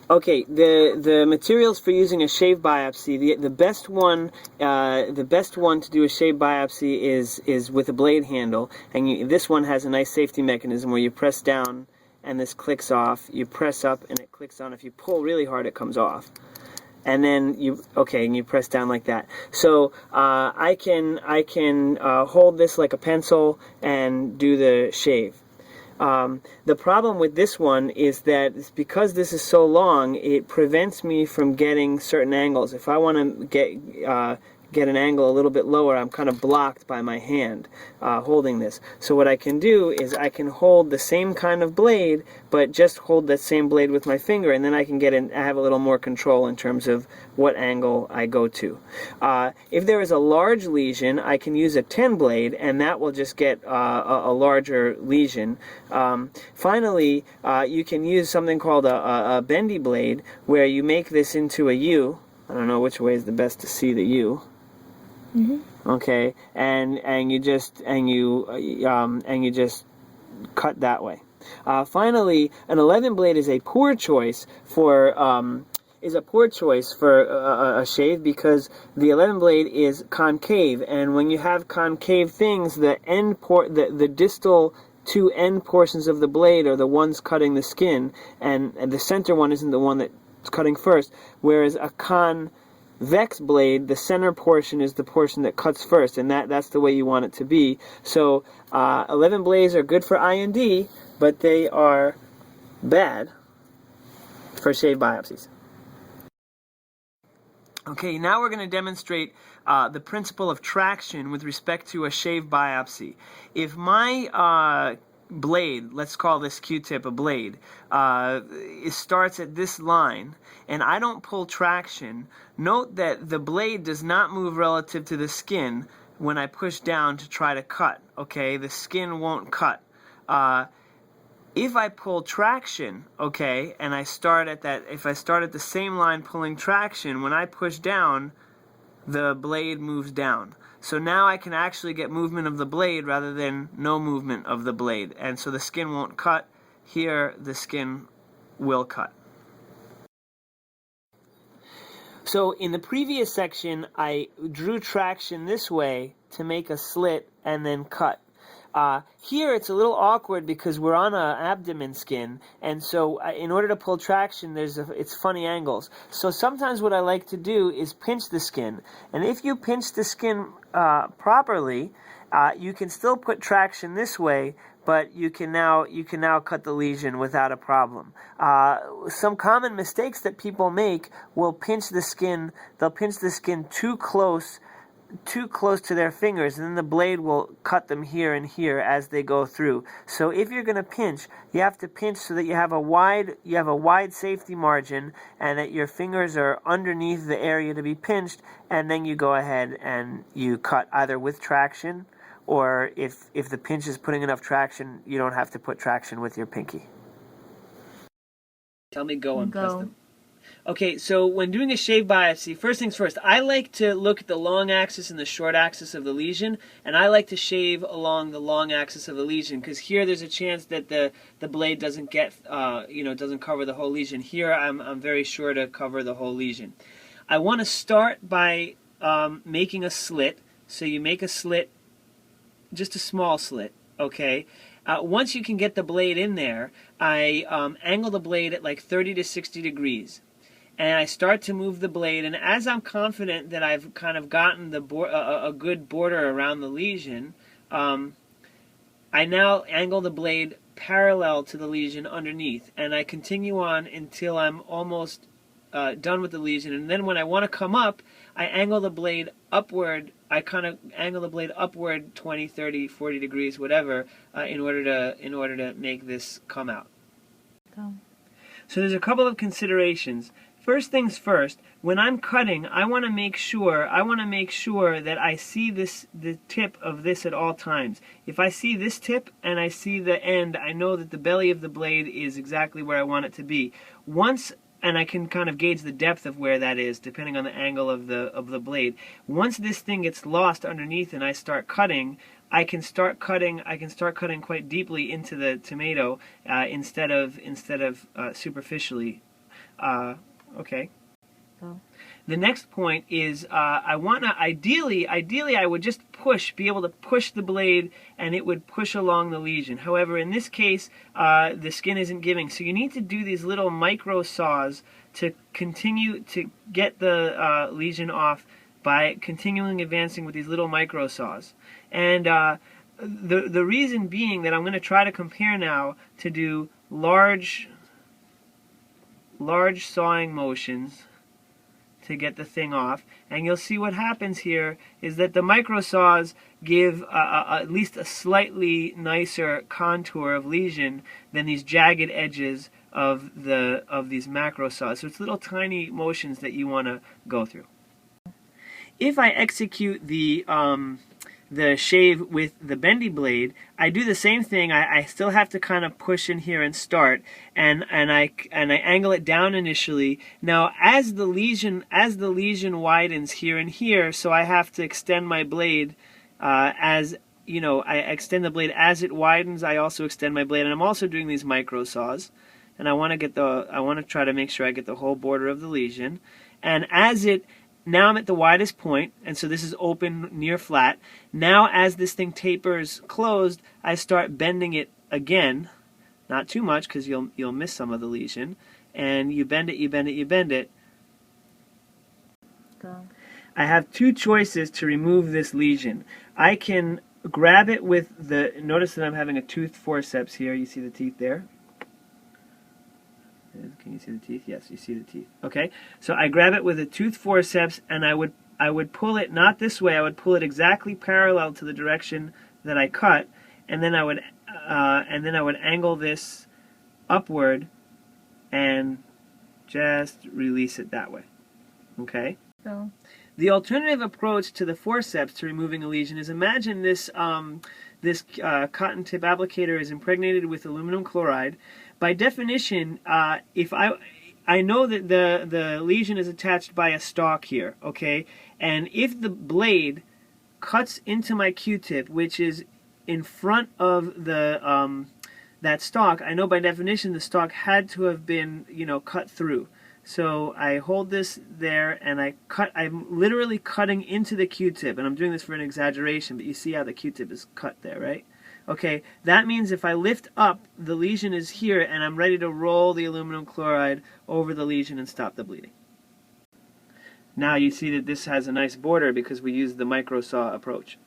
Okay, the materials for using a shave biopsy, the best one to do a shave biopsy is with a blade handle, and this one has a nice safety mechanism where you press down and this clicks off. You press up and it clicks on. If you pull really hard, it comes off. And then and you press down like that. So I can hold this like a pencil and do the shave. The problem with this one is that because this is so long, it prevents me from getting certain angles. If I want to get an angle a little bit lower, I'm kind of blocked by my hand holding this. So what I can do is I can hold the same kind of blade, but just hold that same blade with my finger, and then I can I have a little more control in terms of what angle I go to. If there is a large lesion, I can use a 10 blade, and that will just get a larger lesion. Finally, you can use something called a bendy blade, where you make this into a U. I don't know which way is the best to see the U. Mm-hmm. Okay, and you just cut that way. Finally, an 11 blade is a poor choice for a shave because the 11 blade is concave, and when you have concave things, the distal two end portions of the blade are the ones cutting the skin, and the center one isn't the one that's cutting first, whereas a convex blade, the center portion is the portion that cuts first, and that's the way you want it to be. So 11 blades are good for IND, but they are bad for shave biopsies. Okay, now we're going to demonstrate the principle of traction with respect to a shave biopsy. If my blade, let's call this Q-tip a blade, it starts at this line, and I don't pull traction, note that the blade does not move relative to the skin when I push down to try to cut. Okay, the skin won't cut. If I pull traction, okay, and if I start at the same line pulling traction, when I push down, the blade moves down. So now I can actually get movement of the blade rather than no movement of the blade. And so the skin won't cut. Here, the skin will cut. So in the previous section, I drew traction this way to make a slit and then cut. Here it's a little awkward because we're on an abdomen skin, and so in order to pull traction, it's funny angles. So sometimes what I like to do is pinch the skin, and if you pinch the skin properly, you can still put traction this way, but you can now cut the lesion without a problem. Some common mistakes that people make will pinch the skin. They'll pinch the skin too close to their fingers, and then the blade will cut them here and here as they go through. So if you're going to pinch, you have to pinch so that you have a wide safety margin, and that your fingers are underneath the area to be pinched, and then you go ahead and you cut either with traction, or if the pinch is putting enough traction, you don't have to put traction with your pinky. Tell me go and press them. Okay, so when doing a shave biopsy, first things first, I like to look at the long axis and the short axis of the lesion, and I like to shave along the long axis of the lesion, because here there's a chance that the blade doesn't get, doesn't cover the whole lesion. Here I'm very sure to cover the whole lesion. I want to start by making a slit. So you make a slit, just a small slit, okay? Once you can get the blade in there, I angle the blade at like 30 to 60 degrees. And I start to move the blade, and as I'm confident that I've kind of gotten a good border around the lesion, I now angle the blade parallel to the lesion underneath, and I continue on until I'm almost done with the lesion. And then when I want to come up, I angle the blade upward. I kind of angle the blade upward 20, 30, 40 degrees, whatever, in order to make this come out. So there's a couple of considerations. First things first, when I'm cutting, I want to make sure that I see the tip of this at all times. If I see this tip and I see the end, I know that the belly of the blade is exactly where I want it to be. And I can kind of gauge the depth of where that is depending on the angle of the blade. Once this thing gets lost underneath and I start cutting, I can start cutting quite deeply into the tomato instead of superficially. Okay. Oh. The next point is I want to, ideally I would just be able to push the blade and it would push along the lesion. However, in this case, the skin isn't giving. So you need to do these little micro saws to continue to get the lesion off by continuing advancing with these little micro saws. And the reason being that I'm going to try to compare now to do large sawing motions to get the thing off, and you'll see what happens here is that the micro saws give at least a slightly nicer contour of lesion than these jagged edges of these macro saws. So it's little tiny motions that you want to go through. If I execute the shave with the bendy blade, I do the same thing. I still have to kind of push in here and start, and I angle it down initially. Now, as the lesion widens here and here, so I have to extend my blade as you know. I extend the blade as it widens. I also extend my blade, and I'm also doing these micro saws. And I want to try to make sure I get the whole border of the lesion. And now I'm at the widest point, and so this is open near flat. Now as this thing tapers closed, I start bending it again. Not too much, because you'll miss some of the lesion. And you bend it, you bend it, you bend it. Go. I have two choices to remove this lesion. I can grab it with notice that I'm having a toothed forceps here. You see the teeth there? Can you see the teeth? Yes, you see the teeth. Okay, so I grab it with a toothed forceps, and I would pull it not this way. I would pull it exactly parallel to the direction that I cut, and then I would angle this upward and just release it that way. Okay. So. The alternative approach to the forceps to removing a lesion is, imagine this cotton tip applicator is impregnated with aluminum chloride. By definition, if I know that the lesion is attached by a stalk here, okay, and if the blade cuts into my Q-tip, which is in front of the that stalk, I know by definition the stalk had to have been, cut through. So I hold this there, and I'm literally cutting into the Q-tip, and I'm doing this for an exaggeration, but you see how the Q-tip is cut there, right? Okay, that means if I lift up, the lesion is here, and I'm ready to roll the aluminum chloride over the lesion and stop the bleeding. Now you see that this has a nice border because we used the micro saw approach.